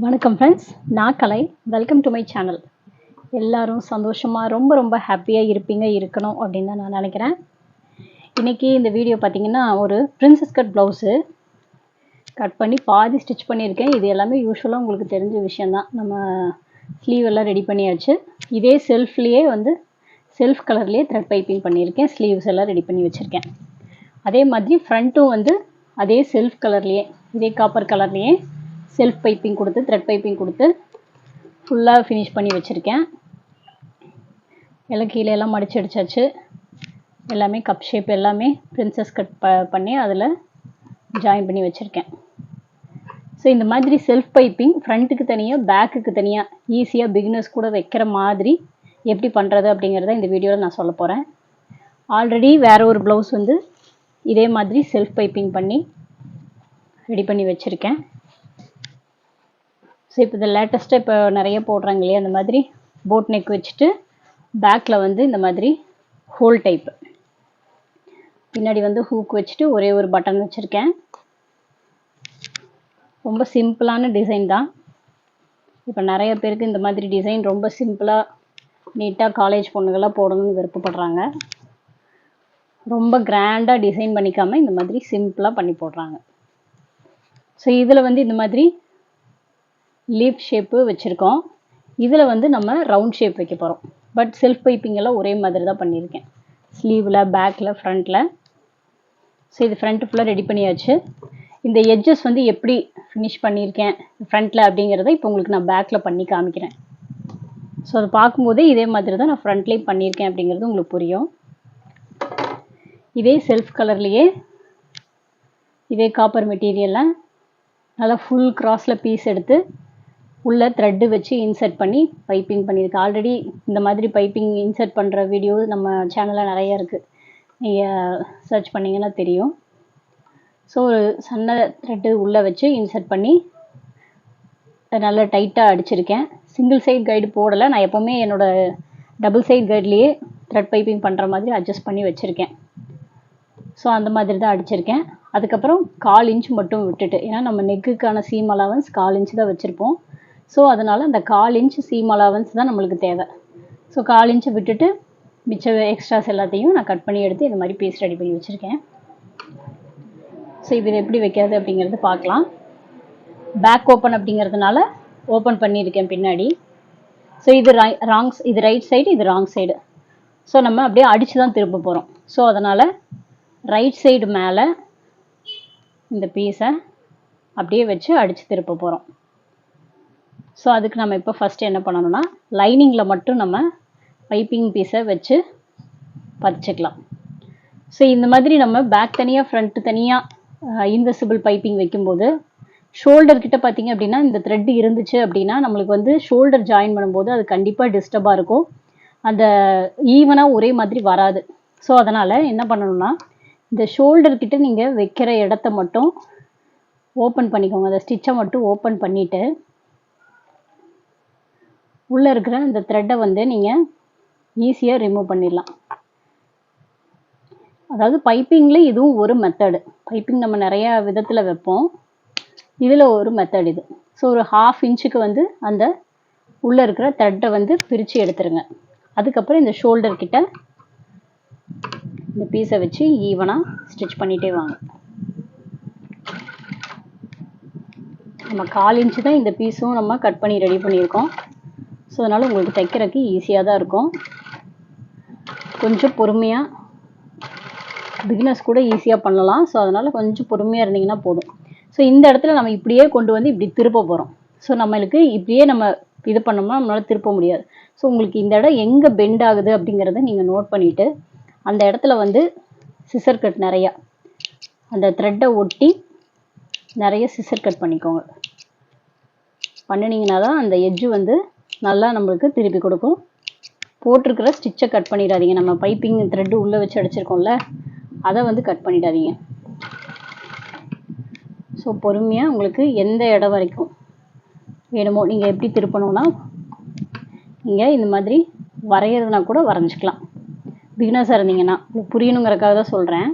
வணக்கம் ஃப்ரெண்ட்ஸ், நான் Kalai. Welcome to my channel. எல்லாரும் சந்தோஷமாக ரொம்ப ஹாப்பியாக இருக்கணும் அப்படின்னு தான் நான் நினைக்கிறேன். இன்றைக்கி இந்த வீடியோ பார்த்திங்கன்னா ஒரு பிரின்சஸ் கட் ப்ளவுஸு கட் பண்ணி பாதி ஸ்டிச் பண்ணியிருக்கேன். இது எல்லாமே யூஸ்வலாக உங்களுக்கு தெரிஞ்ச விஷயந்தான். நம்ம ஸ்லீவ் எல்லாம் ரெடி பண்ணியாச்சு. இதே செல்ஃப்லேயே செல்ஃப் கலர்லேயே த்ரெட் பைப்பிங் பண்ணியிருக்கேன். ஸ்லீவ்ஸ் எல்லாம் ரெடி பண்ணி வச்சுருக்கேன். அதே மாதிரி ஃப்ரண்ட்டும் அதே செல்ஃப் கலர்லேயே, இதே காப்பர் கலர்லேயே செல்ஃப் பைப்பிங் கொடுத்து த்ரெட் பைப்பிங் கொடுத்து ஃபுல்லாக ஃபினிஷ் பண்ணி வச்சுருக்கேன். எல்லாம் கீழே எல்லாம் மடிச்சு அடிச்சாச்சு. எல்லாமே கப் ஷேப் எல்லாமே பிரின்சஸ் கட் பண்ணி அதில் ஜாயின் பண்ணி வச்சுருக்கேன். ஸோ இந்த மாதிரி செல்ஃப் பைப்பிங் ஃப்ரண்ட்டுக்கு தனியாக பேக்குக்கு தனியாக ஈஸியாக பிகினர்ஸ் கூட வைக்கிற மாதிரி எப்படி பண்ணுறது அப்படிங்கிறத இந்த வீடியோவில் நான் சொல்ல போகிறேன். ஆல்ரெடி வேறு ஒரு ப்ளவுஸ் இதே மாதிரி செல்ஃப் பைப்பிங் பண்ணி ரெடி பண்ணி வச்சுருக்கேன். ஸோ இப்போ இந்த லேட்டஸ்ட்டாக இப்போ நிறைய போடுறாங்க இல்லையா, அந்த மாதிரி போட் நெக் வச்சுட்டு பேக்கில் இந்த மாதிரி ஹோல் டைப்பு, பின்னாடி ஹூக் வச்சுட்டு ஒரே ஒரு பட்டன் வச்சுருக்கேன். ரொம்ப சிம்பிளான டிசைன் தான். இப்போ நிறைய பேருக்கு இந்த மாதிரி டிசைன் ரொம்ப சிம்பிளாக நீட்டாக காலேஜ் பொண்ணுங்கள்லாம் போடணும்னு விருப்பப்படுறாங்க. ரொம்ப கிராண்டாக டிசைன் பண்ணிக்காமல் இந்த மாதிரி சிம்பிளாக பண்ணி போடுறாங்க. ஸோ இதில் இந்த மாதிரி லீஃப் ஷேப்பு வச்சுருக்கோம். இதில் நம்ம ரவுண்ட் ஷேப் வைக்க போகிறோம். பட் செல்ஃப் பைப்பிங் எல்லாம் ஒரே மாதிரி தான் பண்ணியிருக்கேன், ஸ்லீவில், பேக்கில், ஃப்ரண்ட்டில். ஸோ இது ஃப்ரண்ட்டு ஃபுல்லாக ரெடி பண்ணியாச்சு. இந்த எட்ஜஸ் எப்படி ஃபினிஷ் பண்ணியிருக்கேன் ஃப்ரண்ட்டில் அப்படிங்கிறத இப்போ உங்களுக்கு நான் பேக்கில் பண்ணி காமிக்கிறேன். ஸோ அதை பார்க்கும்போதே இதே மாதிரி தான் நான் ஃப்ரண்ட்லேயும் பண்ணியிருக்கேன் அப்படிங்கிறது உங்களுக்கு புரியும். இதே செல்ஃப் கலர்லேயே இதே காப்பர் மெட்டீரியலில் நல்லா ஃபுல் கிராஸில் பீஸ் எடுத்து உள்ளே த்ரெட்டு வச்சு இன்சர்ட் பண்ணி பைப்பிங் பண்ணியிருக்கேன். ஆல்ரெடி இந்த மாதிரி பைப்பிங் இன்சர்ட் பண்ணுற வீடியோ நம்ம சேனலில் நிறைய இருக்குது, நீங்கள் சர்ச் பண்ணிங்கன்னா தெரியும். ஸோ ஒரு சன்ன த்ரெட்டு உள்ளே வச்சு இன்சர்ட் பண்ணி நல்லா டைட்டாக அடிச்சிருக்கேன். சிங்கிள் சைட் கைடு போடலை, நான் எப்போவுமே என்னோடய டபுள் சைட் கைட்லேயே த்ரெட் பைப்பிங் பண்ணுற மாதிரி அட்ஜஸ்ட் பண்ணி வச்சுருக்கேன். ஸோ அந்த மாதிரி தான் அடிச்சிருக்கேன். அதுக்கப்புறம் 1/4 இன்ச் மட்டும் விட்டுட்டு, ஏன்னா நம்ம நெக்குக்கான சீம் அலவன்ஸ் 1/4 இன்ச் தான் வச்சுருப்போம். ஸோ அதனால் அந்த 1/4 இன்ச் சீம் அலவன்ஸ் தான் நம்மளுக்கு தேவை. ஸோ 1/4 இன்ச்சை விட்டுட்டு மிச்ச எக்ஸ்ட்ராஸ் எல்லாத்தையும் நான் கட் பண்ணி எடுத்து இந்த மாதிரி பீஸ் ரெடி பண்ணி வச்சுருக்கேன். ஸோ இது எப்படி வைக்கிறது அப்படிங்கிறது பார்க்கலாம். பேக் ஓப்பன் அப்படிங்கிறதுனால ஓப்பன் பண்ணியிருக்கேன் பின்னாடி. ஸோ இது இது ரைட் சைடு, இது ராங் சைடு. ஸோ நம்ம அப்படியே அடித்து தான் திருப்ப போகிறோம். ஸோ அதனால் ரைட் சைடு மேலே இந்த பீஸை அப்படியே வச்சு அடித்து திருப்ப போகிறோம். ஸோ அதுக்கு நம்ம இப்போ ஃபஸ்ட்டு என்ன பண்ணணும்னா, லைனிங்கில் மட்டும் நம்ம பைப்பிங் பீஸை வச்சு பதிச்சுக்கலாம். ஸோ இந்த மாதிரி நம்ம பேக் தனியாக ஃப்ரண்ட்டு தனியாக இன்விசிபிள் பைப்பிங் வைக்கும்போது ஷோல்டர் கிட்ட பார்த்திங்க அப்படின்னா இந்த த்ரெட் இருந்துச்சு அப்படின்னா நம்மளுக்கு ஷோல்டர் ஜாயின் பண்ணும்போது அது கண்டிப்பாக டிஸ்டர்பாக இருக்கும், அந்த ஈவனாக ஒரே மாதிரி வராது. ஸோ அதனால் என்ன பண்ணணும்னா, இந்த ஷோல்டர் கிட்ட நீங்கள் வைக்கிற இடத்த மட்டும் ஓப்பன் பண்ணிக்கோங்க. அந்த ஸ்டிச்சை மட்டும் ஓப்பன் பண்ணிவிட்டு உள்ளே இருக்கிற இந்த த்ரெட்டை நீங்கள் ஈஸியாக ரிமூவ் பண்ணிடலாம். அதாவது பைப்பிங்கில் இதுவும் ஒரு மெத்தடு. பைப்பிங் நம்ம நிறையா விதத்தில் வைப்போம், இதில் ஒரு மெத்தட் இது. ஸோ ஒரு 1/2 இன்ச்சுக்கு அந்த உள்ளே இருக்கிற த்ரெட்டை பிரித்து எடுத்துருங்க. அதுக்கப்புறம் இந்த ஷோல்டர் கிட்ட இந்த பீஸை வச்சு ஈவனாக ஸ்டிச் பண்ணிகிட்டே வாங்க. நம்ம 1/4 இன்ச்சு தான் இந்த பீஸும் நம்ம கட் பண்ணி ரெடி பண்ணியிருக்கோம். ஸோ அதனால் உங்களுக்கு தைக்கிறதுக்கு ஈஸியாக தான் இருக்கும். கொஞ்சம் பொறுமையாக, பிகினர்ஸ் கூட ஈஸியாக பண்ணலாம். ஸோ அதனால் கொஞ்சம் பொறுமையாக இருந்தீங்கன்னா போதும். ஸோ இந்த இடத்துல நம்ம இப்படியே கொண்டு இப்படி திருப்ப போகிறோம். ஸோ நம்மளுக்கு இப்படியே நம்ம இது பண்ணோம்னா நம்மளால் திருப்ப முடியாது. ஸோ உங்களுக்கு இந்த இடம் எங்கே பெண்ட் ஆகுது அப்படிங்கிறத நீங்கள் நோட் பண்ணிவிட்டு அந்த இடத்துல சிசர் கட் நிறையா அந்த த்ரெட்டை ஒட்டி நிறைய சிசர் கட் பண்ணிக்கோங்க. பண்ணினீங்கன்னா தான் அந்த எட்ஜு நல்லா நம்மளுக்கு திருப்பி கொடுக்கும். போட்டிருக்கிற ஸ்டிச்சை கட் பண்ணிடாதீங்க. நம்ம பைப்பிங் த்ரெட்டு உள்ளே வச்சு அடிச்சிருக்கோம்ல, அதை கட் பண்ணிடாதீங்க. ஸோ பொறுமையாக உங்களுக்கு எந்த இடம் வரைக்கும் வேணுமோ நீங்கள் எப்படி திருப்பணும்னா நீங்கள் இந்த மாதிரி வரைகிறதுனா கூட வரைஞ்சிக்கலாம். பிகினர்ஸாக இருந்தீங்கன்னா உங்களுக்கு புரியணுங்கிறதுக்காக தான் சொல்கிறேன்.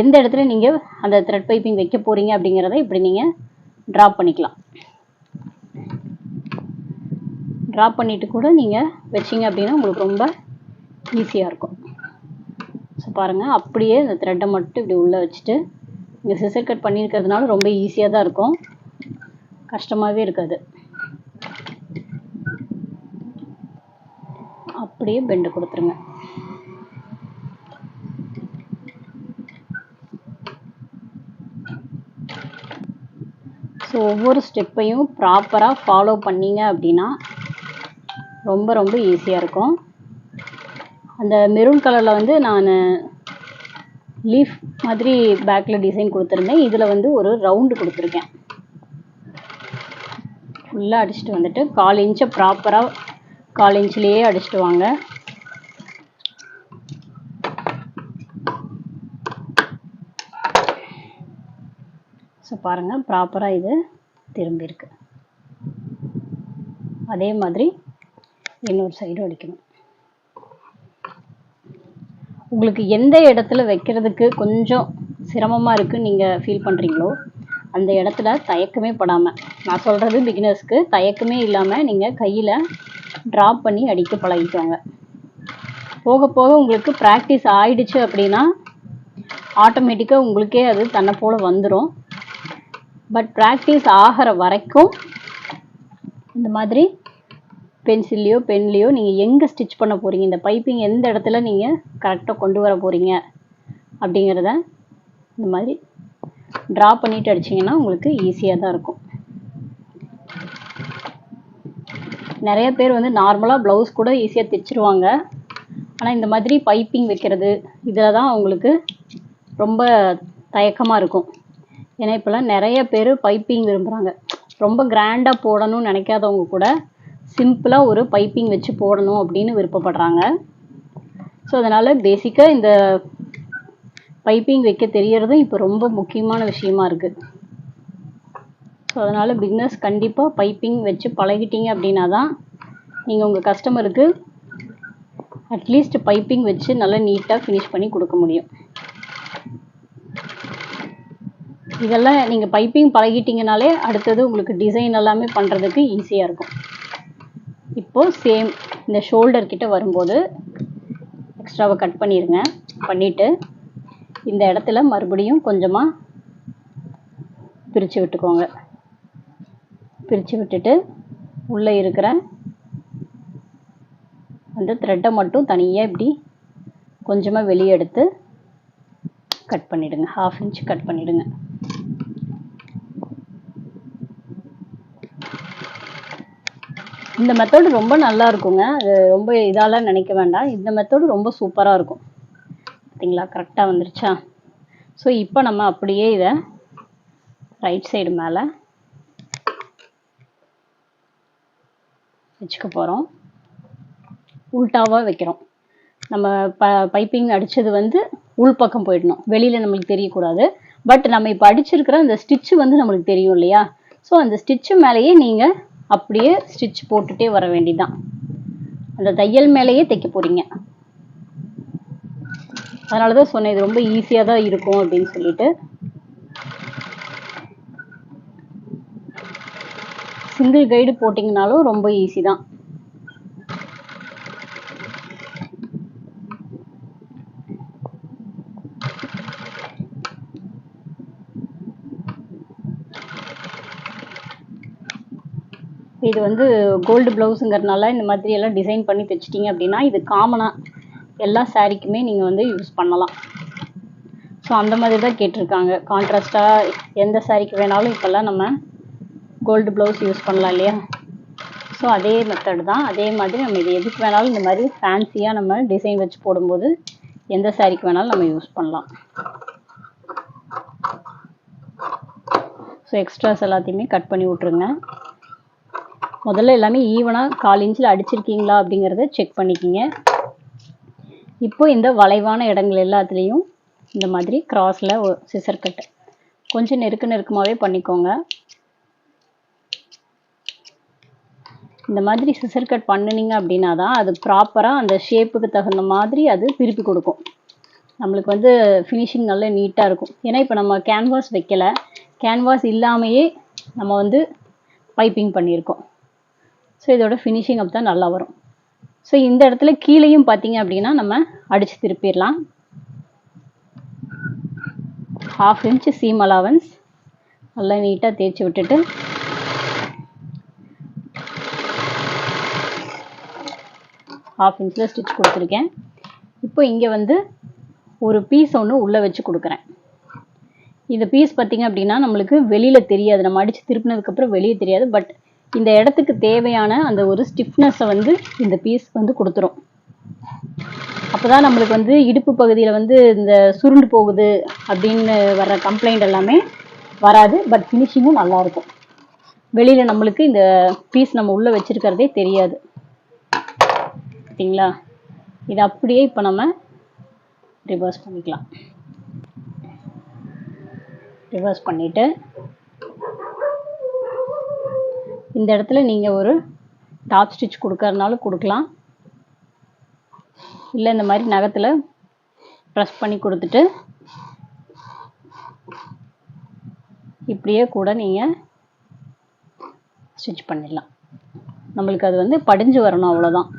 எந்த இடத்துல நீங்கள் அந்த த்ரெட் பைப்பிங் வைக்க போகிறீங்க அப்படிங்கிறத இப்படி நீங்கள் ட்ராப் பண்ணிக்கலாம். ட்ராப் பண்ணிவிட்டு கூட நீங்கள் வச்சிங்க அப்படின்னா உங்களுக்கு ரொம்ப ஈஸியாக இருக்கும். ஸோ பாருங்கள், அப்படியே இந்த த்ரெட்டை மட்டும் இப்படி உள்ளே வச்சுட்டு இங்கே சிசர் கட் பண்ணியிருக்கிறதுனால ரொம்ப ஈஸியாக தான் இருக்கும், கஷ்டமாகவே இருக்காது. அப்படியே பெண்டு கொடுத்துருங்க. ஸோ ஒவ்வொரு ஸ்டெப்பையும் ப்ராப்பராக ஃபாலோ பண்ணிங்க அப்படின்னா ரொம்ப ரொம்ப ஈஸியாக இருக்கும். அந்த மெரூன் கலரில் வந்து நான் லீஃப் மாதிரி பேக்கில் டிசைன் கொடுத்துருந்தேன். இதில் வந்து ஒரு ரவுண்டு கொடுத்துருக்கேன். ஃபுல்லாக அடிச்சுட்டு வந்துட்டு 1/4 இன்ச்சை ப்ராப்பராக 1/4 இன்ச்லேயே அடிச்சுட்டு வாங்க. ஸோ பாருங்கள், ப்ராப்பராக இது திரும்பியிருக்கு. அதே மாதிரி இன்னொரு சைடும் அடிக்கணும். உங்களுக்கு எந்த இடத்துல வைக்கிறதுக்கு கொஞ்சம் சிரமமாக இருக்குன்னு நீங்கள் ஃபீல் பண்ணுறீங்களோ அந்த இடத்துல தயக்கமே படாமல், நான் சொல்கிறது பிகினர்ஸ்க்கு, தயக்கமே இல்லாமல் நீங்கள் கையில் ட்ராப் பண்ணி அடிக்க பழகிக்கோங்க. போக போக உங்களுக்கு ப்ராக்டிஸ் ஆயிடுச்சு அப்படின்னா ஆட்டோமேட்டிக்காக உங்களுக்கே அது தன்னை போல் வந்துடும். பட் ப்ராக்டிஸ் ஆகிற வரைக்கும் இந்த மாதிரி பென்சில்லையோ பென்லேயோ நீங்கள் எங்கே ஸ்டிச் பண்ண போகிறீங்க, இந்த பைப்பிங் எந்த இடத்துல நீங்கள் கரெக்டாக கொண்டு வர போகிறீங்க அப்படிங்கிறத இந்த மாதிரி ட்ரா பண்ணிவிட்டு அடிச்சிங்கன்னா உங்களுக்கு ஈஸியாக தான் இருக்கும். நிறைய பேர் வந்து நார்மலாக ப்ளவுஸ் கூட ஈஸியாக தைச்சிருவாங்க. ஆனால் இந்த மாதிரி பைப்பிங் வைக்கிறது இதில் தான் அவங்களுக்கு ரொம்ப தயக்கமாக இருக்கும். ஏன்னா இப்போலாம் நிறைய பேர் பைப்பிங் விரும்புகிறாங்க. ரொம்ப கிராண்டாக போடணும்னு நினைக்காதவங்க கூட சிம்பிளாக ஒரு பைப்பிங் வச்சு போடணும் அப்படின்னு விருப்பப்படுறாங்க. ஸோ அதனால் பேசிக்காக இந்த பைப்பிங் வைக்க தெரியறதும் இப்போ ரொம்ப முக்கியமான விஷயமா இருக்குது. ஸோ அதனால் பிகினர்ஸ் கண்டிப்பாக பைப்பிங் வச்சு பழகிட்டீங்க அப்படின்னா தான் நீங்கள் உங்கள் கஸ்டமருக்கு அட்லீஸ்ட் பைப்பிங் வச்சு நல்லா நீட்டாக ஃபினிஷ் பண்ணி கொடுக்க முடியும். இதெல்லாம் நீங்கள் பைப்பிங் பழகிட்டீங்கனாலே அடுத்தது உங்களுக்கு டிசைன் எல்லாமே பண்ணுறதுக்கு ஈஸியாக இருக்கும். இப்போது சேம் இந்த ஷோல்டர் கிட்ட வரும்போது எக்ஸ்ட்ராவை கட் பண்ணிடுங்க. பண்ணிவிட்டு இந்த இடத்துல மறுபடியும் கொஞ்சமாக பிரித்து விட்டுக்கோங்க. பிரித்து விட்டுட்டு உள்ளே இருக்கிற அந்த த்ரெட்டை மட்டும் தனியாக இப்படி கொஞ்சமாக வெளியே எடுத்து கட் பண்ணிவிடுங்க. 1/2 இன்ச் கட் பண்ணிவிடுங்க. இந்த மெத்தடு ரொம்ப நல்லா இருக்குங்க. அது ரொம்ப இதாலாம் நினைக்க வேண்டாம். இந்த மெத்தடு ரொம்ப சூப்பராக இருக்கும். பார்த்தீங்களா, கரெக்டாக வந்துருச்சா? ஸோ இப்போ நம்ம அப்படியே இதை ரைட் சைடு மேலே வச்சுக்க போகிறோம். உல்ட்டாவாக வைக்கிறோம். நம்ம பைப்பிங் அடித்தது வந்து உள்பக்கம் போயிடணும், வெளியில் நம்மளுக்கு தெரியக்கூடாது. பட் நம்ம இப்போ அடிச்சிருக்கிற அந்த ஸ்டிச்சு வந்து நம்மளுக்கு தெரியும் இல்லையா? ஸோ அந்த ஸ்டிச்சு மேலேயே நீங்கள் அப்படியே ஸ்டிச் போட்டுகிட்டே வர வேண்டியதான். அந்த தையல் மேலேயே தைக்க போகிறீங்க. அதனால தான் சொன்னேன் இது ரொம்ப ஈஸியாக தான் இருக்கும் அப்படின்னு சொல்லிட்டு. சிங்கிள் கைடு போட்டிங்கனாலும் ரொம்ப ஈஸி தான். இது வந்து கோல்டு ப்ளவுஸுங்கிறதுனால இந்த மாதிரி எல்லாம் டிசைன் பண்ணி தைச்சிட்டிங்க அப்படின்னா இது காமனாக எல்லா சாரீக்குமே நீங்கள் வந்து யூஸ் பண்ணலாம். ஸோ அந்த மாதிரி தான் கேட்டிருக்காங்க. கான்ட்ராஸ்டாக எந்த சாரீக்கு வேணாலும் இப்போல்லாம் நம்ம கோல்டு ப்ளவுஸ் யூஸ் பண்ணலாம் இல்லையா? ஸோ அதே மெத்தட் தான். அதே மாதிரி நம்ம இது எதுக்கு வேணாலும் இந்த மாதிரி ஃபேன்சியாக நம்ம டிசைன் வச்சு போடும்போது எந்த சாரீக்கு வேணாலும் நம்ம யூஸ் பண்ணலாம். ஸோ எக்ஸ்ட்ராஸ் எல்லாத்தையுமே கட் பண்ணி விட்ருங்க. முதல்ல எல்லாமே ஈவனாக 1/4 இன்ச்சில் அடிச்சிருக்கீங்களா அப்படிங்கிறத செக் பண்ணிக்கிங்க. இப்போ இந்த வளைவான இடங்கள் எல்லாத்துலேயும் இந்த மாதிரி கிராஸில் சிசர் கட் கொஞ்சம் நெருக்கமாகவே பண்ணிக்கோங்க. இந்த மாதிரி சிசர் கட் பண்ணினீங்க அப்படின்னா தான் அது ப்ராப்பராக அந்த ஷேப்புக்கு தகுந்த மாதிரி அது திருப்பி கொடுக்கும். நம்மளுக்கு வந்து ஃபினிஷிங் நல்லா நீட்டாக இருக்கும். ஏன்னா இப்போ நம்ம கேன்வாஸ் வைக்கலை, கேன்வாஸ் இல்லாமையே நம்ம வந்து பைப்பிங் பண்ணியிருக்கோம். ஸோ இதோட ஃபினிஷிங் அப்போ தான் நல்லா வரும். ஸோ இந்த இடத்துல கீழேயும் பார்த்தீங்க அப்படின்னா நம்ம அடித்து திருப்பிடலாம். 1/2 இன்ச் சீம் அலவன்ஸ் நல்லா நீட்டாக தேய்ச்சி விட்டுட்டு ½ இன்ச்சில் ஸ்டிச் கொடுத்துருக்கேன். இப்போ இங்கே வந்து ஒரு பீஸ் ஒன்று உள்ளே வச்சு கொடுக்குறேன். இந்த பீஸ் பார்த்திங்க அப்படின்னா நம்மளுக்கு வெளியில் தெரியாது, நம்ம அடித்து திருப்பினதுக்கப்புறம் வெளியே தெரியாது. பட் இந்த இடத்துக்கு தேவையான அந்த ஒரு ஸ்டிஃப்னஸை வந்து இந்த பீஸ் வந்து கொடுத்துரும். அப்போ தான் நம்மளுக்கு வந்து இடுப்பு பகுதியில் வந்து இந்த சுருண்டு போகுது அப்படின்னு வர்ற கம்ப்ளைண்ட் எல்லாமே வராது. பட் ஃபினிஷிங்கும் நல்லாயிருக்கும். வெளியில் நம்மளுக்கு இந்த பீஸ் நம்ம உள்ளே வச்சுருக்கிறதே தெரியாது. பார்த்தீங்களா? இது அப்படியே இப்போ நம்ம ரிவர்ஸ் பண்ணிக்கலாம். ரிவர்ஸ் பண்ணிவிட்டு இந்த இடத்துல நீங்கள் ஒரு டாப் ஸ்டிச் கொடுக்கறதுனாலும் கொடுக்கலாம், இல்லை இந்த மாதிரி நகத்தில் ப்ரெஸ் பண்ணி கொடுத்துட்டு இப்படியே கூட நீங்கள் ஸ்டிச் பண்ணிடலாம். நம்மளுக்கு அது வந்து படிஞ்சு வரணும், அவ்வளோதான்.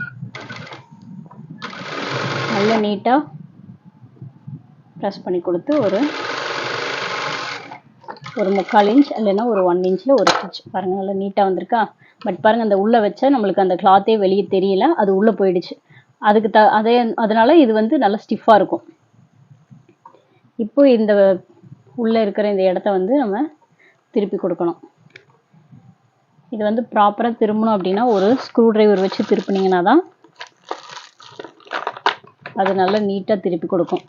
நல்லா நீட்டாக ப்ரெஸ் பண்ணி கொடுத்து ஒரு 3/4 இன்ச் இல்லைன்னா ஒரு 1 இன்ச்சில் ஒரு ஸ்டிச் பாருங்கள், நல்லா நீட்டாக வந்திருக்கா. பட் பாருங்கள், அந்த உள்ளே வச்சா நம்மளுக்கு அந்த கிளாத்தே வெளியே தெரியல, அது உள்ளே போயிடுச்சு. அதுக்கு அதனால் இது வந்து நல்லா ஸ்டிஃபாக இருக்கும். இப்போ இந்த உள்ளே இருக்கிற இந்த இடத்த வந்து நம்ம திருப்பி கொடுக்கணும். இது வந்து ப்ராப்பராக திரும்பணும் அப்படின்னா ஒரு ஸ்க்ரூ டிரைவர் வச்சு திருப்பினீங்கன்னா தான் அது நல்லா நீட்டாக திருப்பி கொடுக்கும்.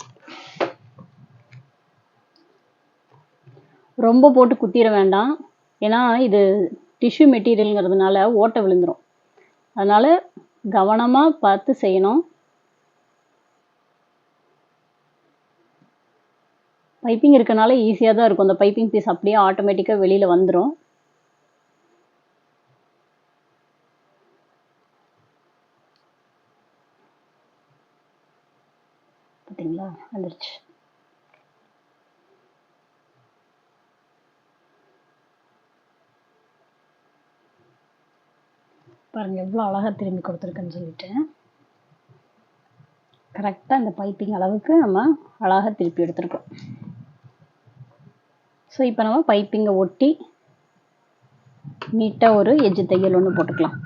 ரொம்ப போட்டு குத்திட வேண்டாம், ஏன்னா இது டிஷ்யூ மெட்டீரியலுங்கிறதுனால ஓட்டை விழுந்துடும். அதனால் கவனமாக பார்த்து செய்யணும். பைப்பிங் இருக்கனால ஈஸியாக தான் இருக்கும். அந்த பைப்பிங் பீஸ் அப்படியே ஆட்டோமேட்டிக்காக வெளியில் வந்துடும். பார்த்தீங்களா? வந்துருச்சு. பாருங்கள் எவ்வளோ அழகாக திரும்பி கொடுத்துருக்குன்னு சொல்லிட்டு. கரெக்டாக இந்த பைப்பிங் அளவுக்கு நம்ம அழகாக திருப்பி எடுத்துருக்கோம். ஸோ இப்போ நம்ம பைப்பிங்கை ஒட்டி நீட்டாக ஒரு எஜ்ஜு தையல் ஒன்று போட்டுக்கலாம்.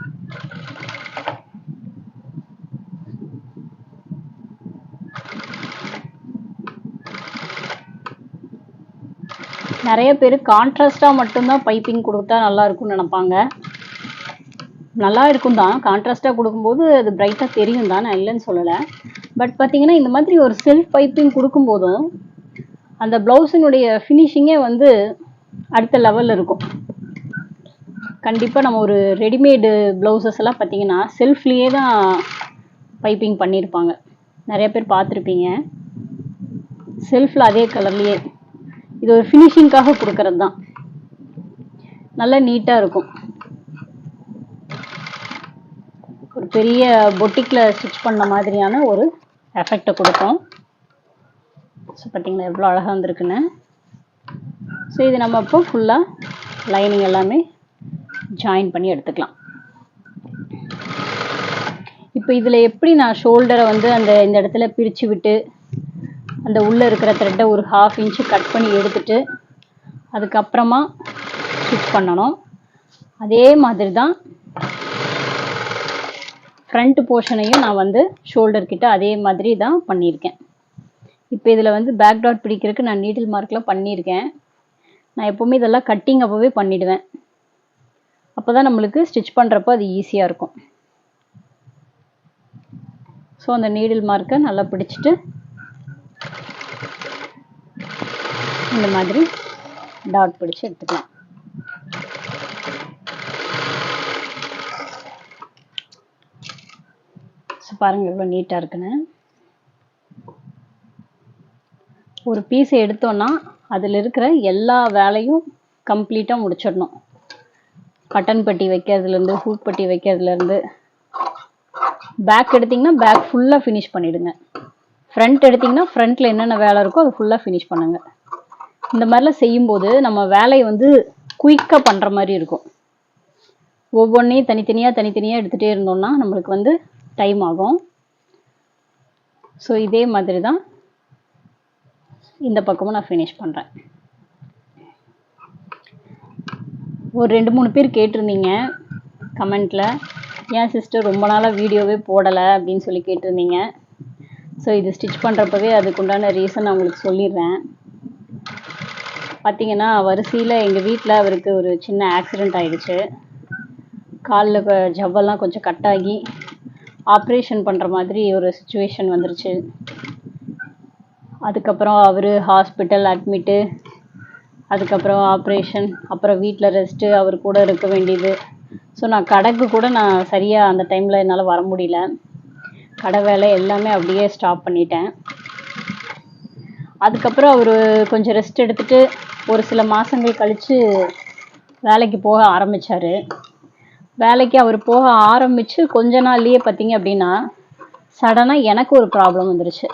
நிறைய பேர் கான்ட்ராஸ்டாக மட்டும்தான் பைப்பிங் கொடுத்தா நல்லா இருக்கும்னு நினைப்பாங்க. நல்லா இருக்கும் தான், கான்ட்ராஸ்டாக கொடுக்கும்போது அது பிரைட்டாக தெரியும் தான், நான் இல்லைன்னு சொல்லலை. பட் பார்த்தீங்கன்னா இந்த மாதிரி ஒரு செல்ஃப் பைப்பிங் கொடுக்கும்போதும் அந்த ப்ளவுஸினுடைய ஃபினிஷிங்கே வந்து அடுத்த லெவலில் இருக்கும். கண்டிப்பாக நம்ம ஒரு ரெடிமேடு ப்ளவுசஸ் எல்லாம் பார்த்தீங்கன்னா செல்ஃப்லேயே தான் பைப்பிங் பண்ணியிருப்பாங்க, நிறைய பேர் பார்த்துருப்பீங்க. செல்ஃபில் அதே கலர்லேயே இது ஒரு ஃபினிஷிங்காக கொடுக்கறது தான், நல்லா நீட்டாக இருக்கும். ஒரு பெரிய பொட்டிக்கில் ஸ்டிச் பண்ண மாதிரியான ஒரு எஃபெக்டை கொடுக்கும். ஸோ பார்த்தீங்களா எவ்வளோ அழகாக வந்திருக்குன்னு. ஸோ இது நம்ம இப்போ ஃபுல்லாக லைனிங் எல்லாமே ஜாயின் பண்ணி எடுத்துக்கலாம். இப்போ இதில் எப்படி நான் ஷோல்டரை வந்து இந்த இடத்துல பிரித்து விட்டு அந்த உள்ளே இருக்கிற த்ரெட்டை ஒரு ½ இன்ச்சு கட் பண்ணி எடுத்துட்டு அதுக்கப்புறமா ஸ்டிச் பண்ணணும். அதே மாதிரி தான் ஃப்ரண்ட் போர்ஷனையும் நான் வந்து ஷோல்டர் கிட்ட அதே மாதிரி தான் பண்ணியிருக்கேன். இப்போ இதில் வந்து பேக் டாட் பிடிக்கிறதுக்கு நான் நீடில் மார்க்கில் பண்ணியிருக்கேன். நான் எப்போவுமே இதெல்லாம் கட்டிங் அப்போவே பண்ணிவிடுவேன், அப்போ தான் நம்மளுக்கு ஸ்டிச் பண்ணுறப்போ அது ஈஸியாக இருக்கும். ஸோ அந்த நீடில் மார்க்கை நல்லா பிடிச்சிட்டு இந்த மாதிரி டாட் பிடிச்சி எடுத்துக்கலாம். ஸோ பாருங்கள் எவ்வளோ நீட்டாக இருக்குன்னு. ஒரு பீஸை எடுத்தோன்னா அதில் இருக்கிற எல்லா வேலையும் கம்ப்ளீட்டாக முடிச்சிடணும். பட்டன் பட்டி வைக்கிறதுலேருந்து ஹூக் பட்டி வைக்கிறதுலேருந்து. பேக் எடுத்திங்கன்னா பேக் ஃபுல்லாக ஃபினிஷ் பண்ணிவிடுங்க. ஃப்ரண்ட் எடுத்திங்கன்னா ஃப்ரண்ட்டில் என்னென்ன வேலை இருக்கோ அது ஃபுல்லாக ஃபினிஷ் பண்ணுங்கள். இந்த மாதிரிலாம் செய்யும்போது நம்ம வேலையை வந்து குயிக்காக பண்ணுற மாதிரி இருக்கும். ஒவ்வொன்றையும் தனித்தனியாக எடுத்துகிட்டே இருந்தோம்னா நம்மளுக்கு வந்து டைம் ஆகும். ஸோ இதே மாதிரி தான் இந்த பக்கமும் நான் ஃபினிஷ் பண்ணுறேன். ஒரு 2-3 பேர் கேட்டிருந்தீங்க கமெண்ட்டில், ஏன் சிஸ்டர் ரொம்ப நாளாக வீடியோவே போடலை அப்படின்னு சொல்லி கேட்டிருந்தீங்க. ஸோ இது ஸ்டிச் பண்ணுறப்பவே அதுக்குண்டான ரீசன் நான் உங்களுக்கு சொல்லிடுறேன். பார்த்திங்கன்னா வரிசையில் எங்கள் வீட்டில் அவருக்கு ஒரு சின்ன ஆக்சிடெண்ட் ஆகிடுச்சு. காலில் ஜவ்வெல்லாம் கொஞ்சம் கட்டாகி ஆப்ரேஷன் பண்ணுற மாதிரி ஒரு சுச்சுவேஷன் வந்துருச்சு. அதுக்கப்புறம் அவர் ஹாஸ்பிட்டல் அட்மிட்டு, அதுக்கப்புறம் ஆப்ரேஷன், அப்புறம் வீட்டில் ரெஸ்ட்டு, அவர் கூட இருக்க வேண்டியது. ஸோ நான் கடைக்கு கூட நான் சரியாக அந்த டைமில் என்னால் வர முடியல. கடை வேலை எல்லாமே அப்படியே ஸ்டாப் பண்ணிட்டேன். அதுக்கப்புறம் அவர் கொஞ்சம் ரெஸ்ட் எடுத்துகிட்டு ஒரு சில மாதங்கள் கழித்து வேலைக்கு போக ஆரம்பித்தார். வேலைக்கு அவர் போக ஆரம்பித்து கொஞ்ச நாள்லேயே பார்த்திங்க அப்படின்னா சடனாக எனக்கு ஒரு ப்ராப்ளம் வந்துருச்சு.